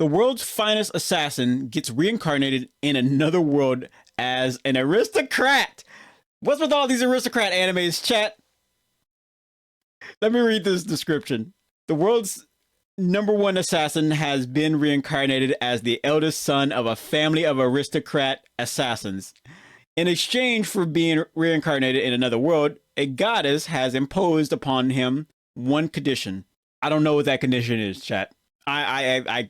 The world's finest assassin gets reincarnated in another world as an aristocrat. What's with all these aristocrat animes, chat? Let me read this description. The world's number one assassin has been reincarnated as the eldest son of a family of aristocrat assassins. In exchange for being reincarnated in another world, a goddess has imposed upon him one condition. I don't know what that condition is, chat. I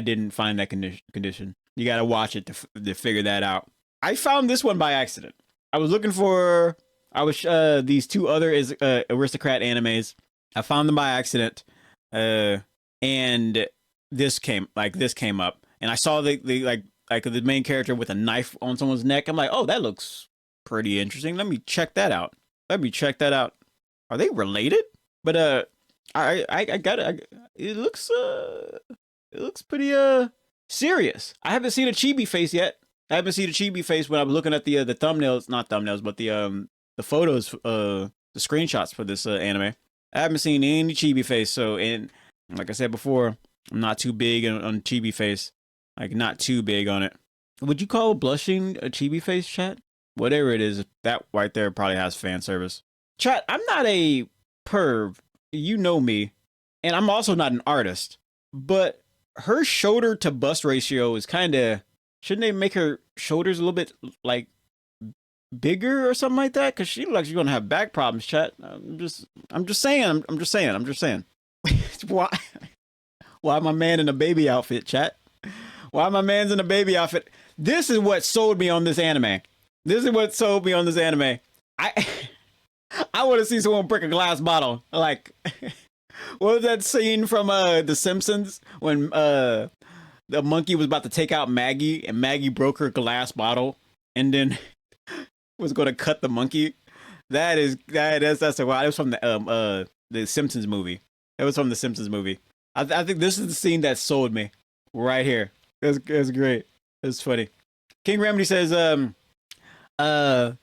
didn't find that condition. You gotta watch it to figure that out. I found this one by accident. I was looking for these two other aristocrat animes. I found them by accident, and this came up, and I saw the the main character with a knife on someone's neck. I'm like, oh, that looks pretty interesting. Let me check that out. Are they related? But I got it. It looks pretty serious. I haven't seen a chibi face yet. I haven't seen a chibi face when I was looking at the thumbnails, not thumbnails, but the photos, the screenshots for this anime. I haven't seen any chibi face. So, and like I said before, I'm not too big on chibi face. Like, not too big on it. Would you call blushing a chibi face, chat? Whatever it is, that right there probably has fan service. Chat, I'm not a perv. You know me. And I'm also not an artist. But her shoulder to bust ratio is kind of... Shouldn't they make her shoulders a little bit, like, bigger or something like that? Because she looks like she's going to have back problems, chat. I'm just saying. Why my man in a baby outfit, chat? Why my man's in a baby outfit? This is what sold me on this anime. I want to see someone break a glass bottle. Like, what was that scene from The Simpsons when the monkey was about to take out Maggie and Maggie broke her glass bottle and then was going to cut the monkey? That's wow. It was from the Simpsons movie. It was from the Simpsons movie. I think this is the scene that sold me right here. It was great. It was funny. King Remedy says,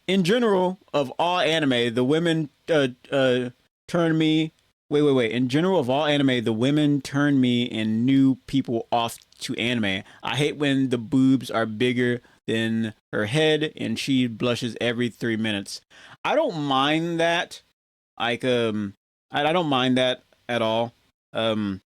in general of all anime, the women turn me. Wait. In general of all anime, the women turn me and new people off to anime. I hate when the boobs are bigger than her head and she blushes every 3 minutes. I don't mind that. I don't mind that at all.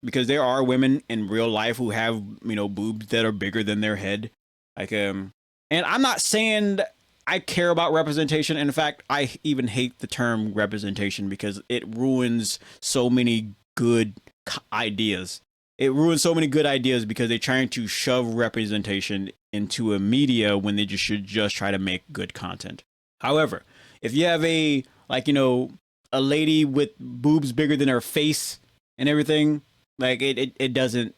Because there are women in real life who have, boobs that are bigger than their head. And I'm not saying I care about representation. In fact, I even hate the term representation because it ruins so many good ideas. It ruins so many good ideas because they're trying to shove representation into a media when they should just try to make good content. However, if you have a lady with boobs bigger than her face and everything, like it doesn't,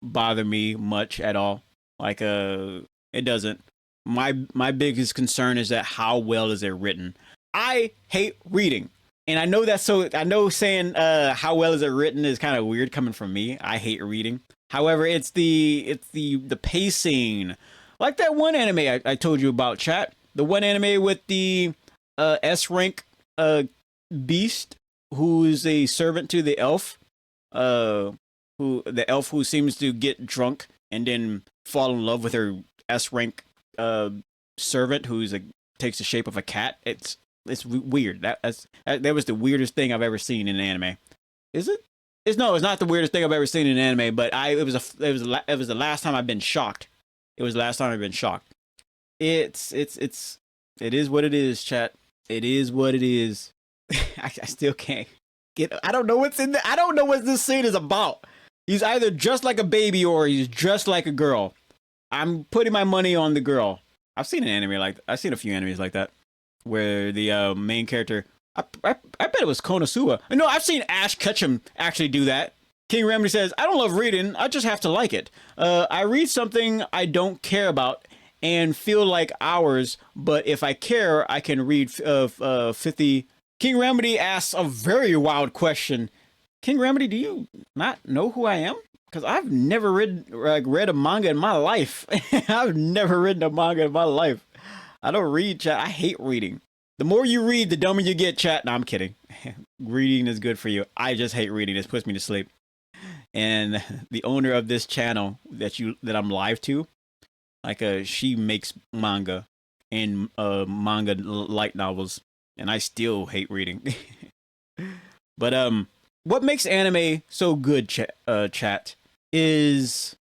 bother me much at all. Like it doesn't. My biggest concern is that how well is it written? I hate reading. And I know saying how well is it written is kind of weird coming from me. I hate reading. However, it's the pacing. Like that one anime I told you about, chat. The one anime with the S rank beast who's a servant to the elf. Who seems to get drunk and then fall in love with her S rank servant who's takes the shape of a cat. It's weird. That was the weirdest thing I've ever seen in an anime. Is it? It's not the weirdest thing I've ever seen in an anime, but it was the last time I've been shocked. It was the last time I've been shocked. It is what it is, chat. It is what it is. I still can't get. I don't know what's in there. I don't know what this scene is about. He's either just like a baby or he's just like a girl. I'm putting my money on the girl. I've seen I've seen a few animes like that where the main character. I bet it was Konosuba. No, I've seen Ash Ketchum actually do that. King Remedy says, I don't love reading. I just have to like it. I read something I don't care about and feel like hours, but if I care, I can read 50. King Remedy asks a very wild question. King Remedy, do you not know who I am? Because I've never read a manga in my life. I've never written a manga in my life. I don't read, chat. I hate reading. The more you read, the dumber you get, chat. No, I'm kidding. Reading is good for you. I just hate reading. It puts me to sleep. and the owner of this channel that I'm live to, like she makes manga and manga light novels, and I still hate reading. But what makes anime so good, chat, is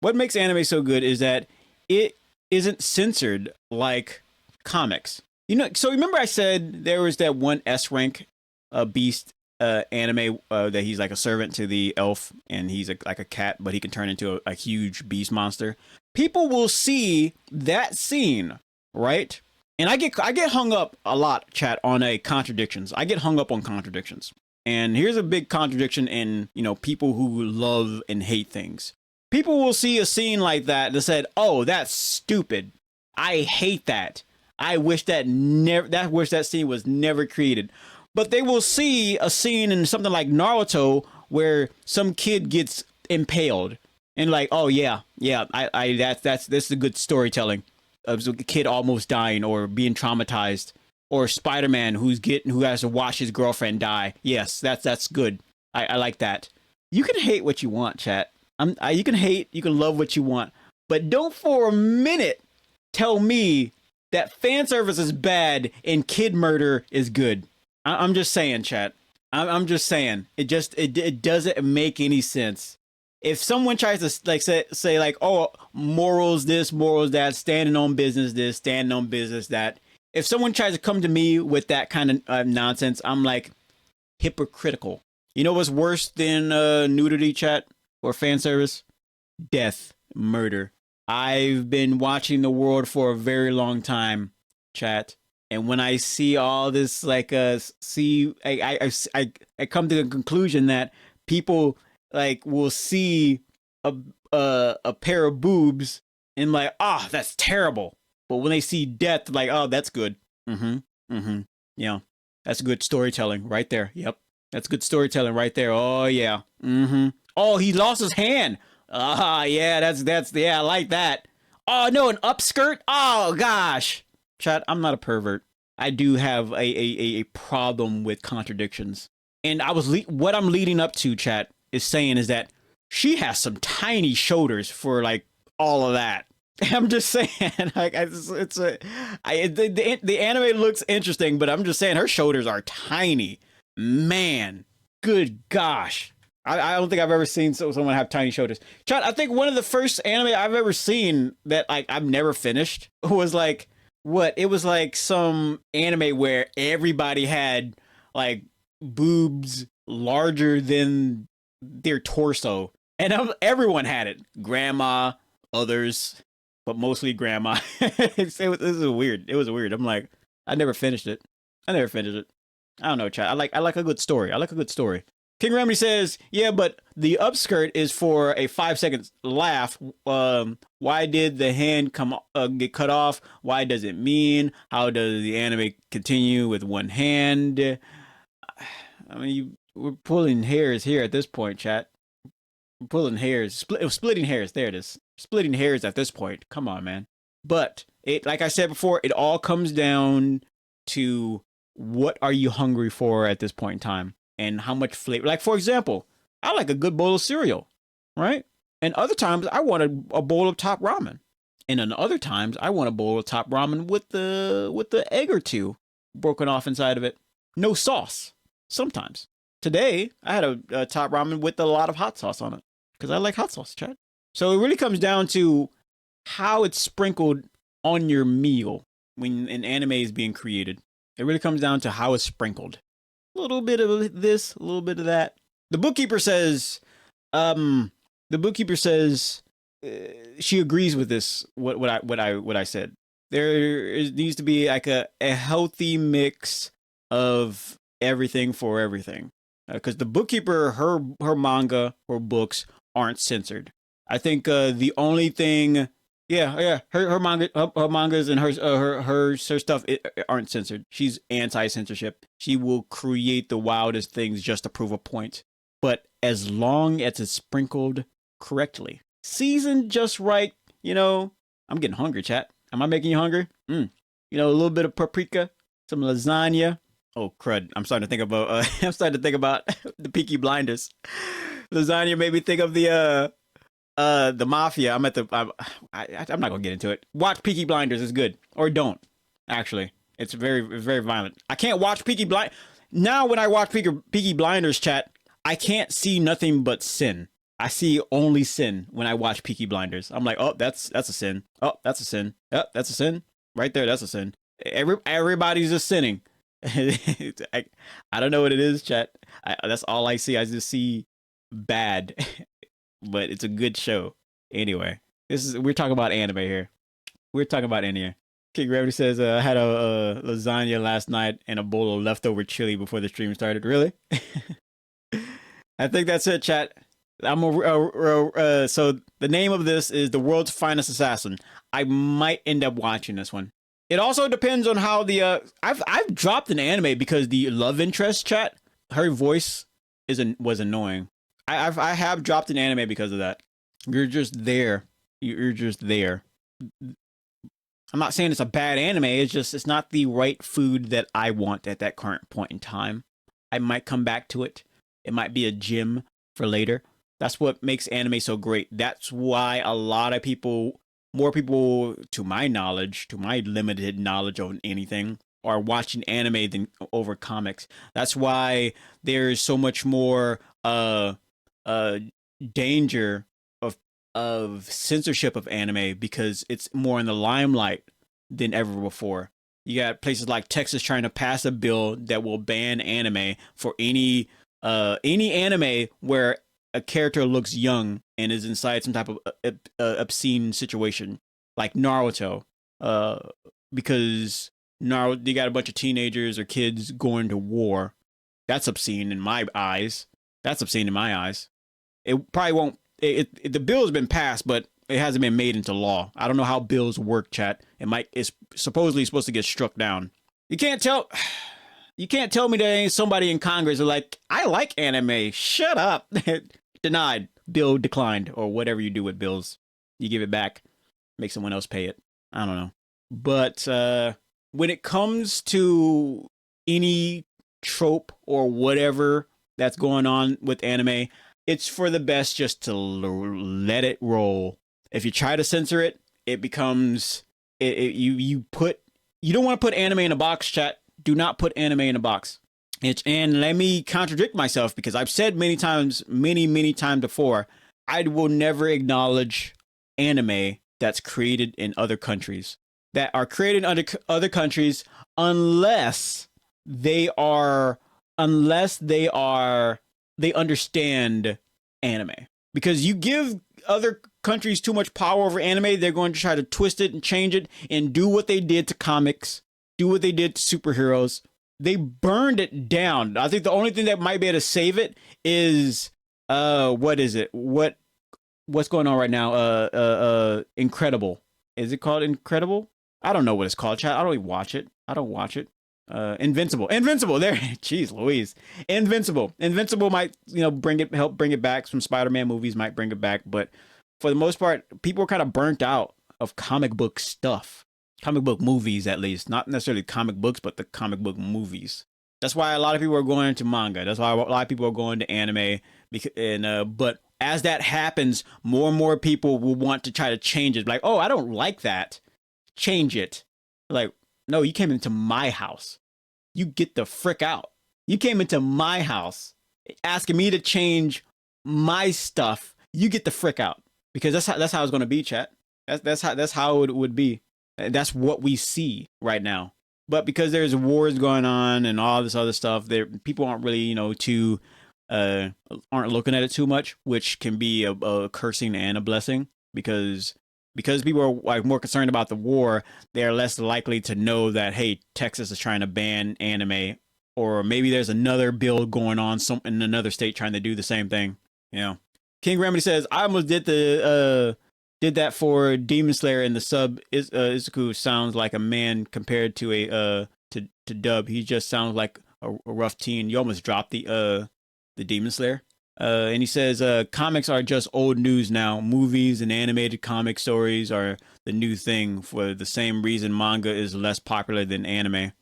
what makes anime so good is that it isn't censored like comics. You know, so remember I said there was that one S rank beast anime that he's like a servant to the elf, and he's like a cat, but he can turn into a huge beast monster. People will see that scene, right? And I get hung up a lot, chat, on contradictions. I get hung up on contradictions. And here's a big contradiction in, people who love and hate things. People will see a scene like that and said, "Oh, that's stupid. I hate that. I wish that scene was never created." But they will see a scene in something like Naruto where some kid gets impaled and like, "Oh yeah, that's the good storytelling of a kid almost dying or being traumatized." Or Spider-Man who has to watch his girlfriend die. Yes, that's good. I like that. You can hate what you want, chat. You can hate, you can love what you want, but don't for a minute tell me that fan service is bad and kid murder is good. I'm just saying, chat. I'm just saying. It doesn't make any sense. If someone tries to like say like, "Oh, morals this, morals that, standing on business this, standing on business that," if someone tries to come to me with that kind of nonsense, I'm like, hypocritical. You know what's worse than nudity, chat, or fan service? Death, murder. I've been watching the world for a very long time, chat, and when I see all this, like, I come to the conclusion that people like will see a pair of boobs and like, "Ah, that's terrible." But when they see death, like, "Oh, that's good." Yeah, that's good storytelling right there. Yep, that's good storytelling right there. Oh yeah. Oh, he lost his hand. Yeah, that's yeah, I like that. Oh no, an upskirt. Oh gosh, chat. I'm not a pervert. I do have a problem with contradictions, and what I'm leading up to, chat, is saying is that she has some tiny shoulders for like all of that. I'm just saying, like, the anime looks interesting, but I'm just saying her shoulders are tiny. Man, good gosh. I don't think I've ever seen someone have tiny shoulders. Chad, I think one of the first anime I've ever seen that like I've never finished was like what? It was like some anime where everybody had like boobs larger than their torso, and everyone had it. Grandma, others, but mostly grandma. This is weird. It was weird. I'm like, I never finished it. I don't know, chat. I like a good story. I like a good story. King Remedy says, "Yeah, but the upskirt is for a 5-second laugh. Why did the hand get cut off? Why does it mean? How does the anime continue with one hand?" I mean, we're pulling hairs here at this point, chat. We're pulling hairs. Splitting hairs. There it is. Splitting hairs at this point. Come on, man. But it, like I said before, it all comes down to what are you hungry for at this point in time, and how much flavor. Like, for example, I like a good bowl of cereal, right? And other times I want a bowl of top ramen, and then other times I want a bowl of top ramen with the egg or two broken off inside of it, no sauce. Sometimes. Today I had a top ramen with a lot of hot sauce on it because I like hot sauce, Chad. So it really comes down to how it's sprinkled on your meal when an anime is being created. It really comes down to how it's sprinkled. A little bit of this, a little bit of that. The bookkeeper says, she agrees with this. What I said. There needs to be like a healthy mix of everything for everything. Because the bookkeeper, her manga, her books aren't censored. I think the only thing, her mangas and her stuff aren't censored. She's anti-censorship. She will create the wildest things just to prove a point. But as long as it's sprinkled correctly, seasoned just right, I'm getting hungry, chat. Am I making you hungry? A little bit of paprika, some lasagna, Oh crud! I'm starting to think about. I'm starting to think about the Peaky Blinders. Lasagna made me think of the mafia. I'm at the. I'm not gonna get into it. Watch Peaky Blinders. It's good, or don't. Actually, it's very violent. I can't watch Peaky Blind. Now when I watch Peaky Blinders, chat, I can't see nothing but sin. I see only sin when I watch Peaky Blinders. I'm like, oh, that's a sin. Oh, that's a sin. Oh, that's a sin. Right there, that's a sin. Everybody's just sinning. I don't know what it is, chat. That's all I see. I just see bad, but it's a good show. Anyway, we're talking about anime here. We're talking about anime. King Gravity says, I had a lasagna last night and a bowl of leftover chili before the stream started. Really? I think that's it, chat. So the name of this is The World's Finest Assassin. I might end up watching this one. It also depends on how the I've dropped an anime because the love interest, chat, her voice was annoying. I have dropped an anime because of that. You're just there. You're just there. I'm not saying it's a bad anime. It's just it's not the right food that I want at that current point in time. I might come back to it. It might be a gem for later. That's what makes anime so great. That's why a lot of people, more people, to my knowledge, to my limited knowledge on anything, are watching anime than over comics. That's why there's so much more danger of censorship of anime because it's more in the limelight than ever before. You got places like Texas trying to pass a bill that will ban anime for any anime where a character looks young and is inside some type of obscene situation, like Naruto, because Naruto, you got a bunch of teenagers or kids going to war. That's obscene in my eyes. That's obscene in my eyes. It probably won't. The bill has been passed, but it hasn't been made into law. I don't know how bills work, chat. It's supposedly supposed to get struck down. You can't tell me that ain't somebody in Congress are like, I like anime. Shut up. Denied. Bill declined, or whatever you do with bills. You give it back, make someone else pay it. I don't know. But when it comes to any trope or whatever that's going on with anime, it's for the best just to let it roll. If you try to censor it, it becomes you don't want to put anime in a box, chat. Do not put anime in a box. And let me contradict myself because I've said many times before, I will never acknowledge anime that's created in other countries, that are created in other countries, unless they understand anime. Because you give other countries too much power over anime, they're going to try to twist it and change it and do what they did to comics, do what they did to superheroes. They burned it down. I think the only thing that might be able to save it is what is it? What's going on right now? Incredible. Is it called Incredible? I don't know what it's called, chat. I don't even watch it. I don't watch it. Invincible there. Jeez Louise. Invincible might help bring it back. Some Spider-Man movies might bring it back, but for the most part people are kind of burnt out of comic book stuff, comic book movies, at least not necessarily comic books, but the comic book movies. That's why a lot of people are going into manga. That's why a lot of people are going to anime. But as that happens, more and more people will want to try to change it, like, oh, I don't like that, change it. Like, no, you came into my house. You get the frick out. You came into my house asking me to change my stuff. You get the frick out, because that's how it's going to be, chat. That's how it would be. That's what we see right now. But because there's wars going on and all this other stuff, people aren't really aren't looking at it too much, which can be a cursing and a blessing, because people are like more concerned about the war, they're less likely to know that, hey, Texas is trying to ban anime, or maybe there's another bill going on in another state trying to do the same thing. King Remedy says, I almost did that for Demon Slayer, and the sub Izuku sounds like a man compared to to Dub. He just sounds like a rough teen. You almost dropped the Demon Slayer. And he says, comics are just old news now. Movies and animated comic stories are the new thing, for the same reason manga is less popular than anime.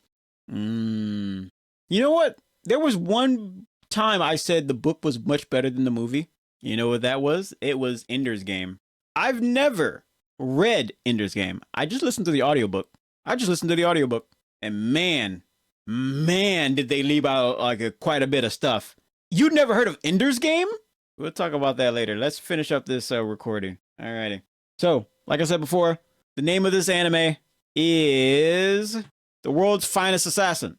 You know what? There was one time I said the book was much better than the movie. You know what that was? It was Ender's Game. I've never read Ender's Game. I just listened to the audiobook. And man, did they leave out like quite a bit of stuff. You'd never heard of Ender's Game? We'll talk about that later. Let's finish up this recording. Alrighty. So, like I said before, the name of this anime is The World's Finest Assassin.